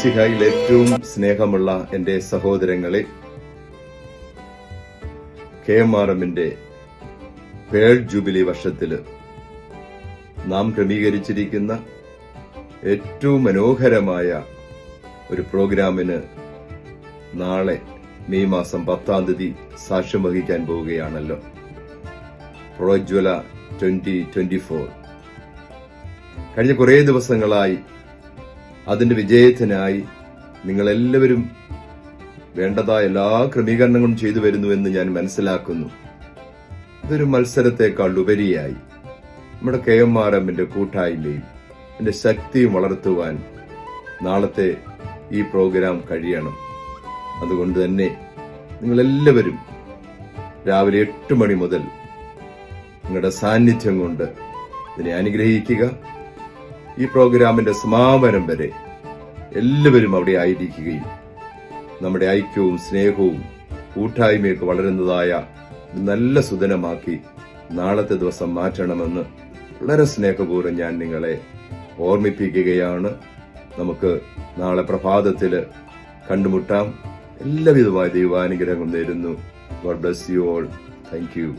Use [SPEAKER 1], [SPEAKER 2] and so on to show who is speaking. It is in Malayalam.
[SPEAKER 1] മിശിഹായിൽ ഏറ്റവും സ്നേഹമുള്ള എന്റെ സഹോദരങ്ങളെ, KMRMന്റെ പേൾ ജൂബിലി വർഷത്തില് നാം ക്രമീകരിച്ചിരിക്കുന്ന ഏറ്റവും മനോഹരമായ ഒരു പ്രോഗ്രാമിന് നാളെ മെയ് മാസം 10-ാം തീയതി സാക്ഷ്യം വഹിക്കാൻ പോവുകയാണല്ലോ. പ്രോജ്വല 2024. കഴിഞ്ഞ കുറേ ദിവസങ്ങളായി അതിന്റെ വിജയത്തിനായി നിങ്ങളെല്ലാവരും വേണ്ടതായ എല്ലാ ക്രമീകരണങ്ങളും ചെയ്തു വരുന്നുവെന്ന് ഞാൻ മനസ്സിലാക്കുന്നു. ഇതൊരു മത്സരത്തെക്കാൾ ഉപരിയായി നമ്മുടെ KMRMന്റെ കൂട്ടായ്മയും എന്റെ ശക്തിയും വളർത്തുവാൻ നാളത്തെ ഈ പ്രോഗ്രാം കഴിയണം. അതുകൊണ്ട് തന്നെ നിങ്ങളെല്ലാവരും രാവിലെ 8 മണി മുതൽ നിങ്ങളുടെ സാന്നിധ്യം കൊണ്ട് ഇതിനെ അനുഗ്രഹിക്കുക. ഈ പ്രോഗ്രാമിന്റെ സമാപനം വരെ എല്ലാവരും അവിടെ ആയിരിക്കുകയും നമ്മുടെ ഐക്യവും സ്നേഹവും കൂട്ടായ്മയൊക്കെ വളരുന്നതായ നല്ല സുദിനമാക്കി നാളത്തെ ദിവസം മാറ്റണമെന്ന് വളരെ സ്നേഹപൂർവ്വം ഞാൻ നിങ്ങളെ ഓർമ്മിപ്പിക്കുകയാണ്. നമുക്ക് നാളെ പ്രഭാതത്തില് കണ്ടുമുട്ടാം. എല്ലാവിധമായ ദൈവാനുഗ്രഹം നേരുന്നു. God bless you all. Thank you.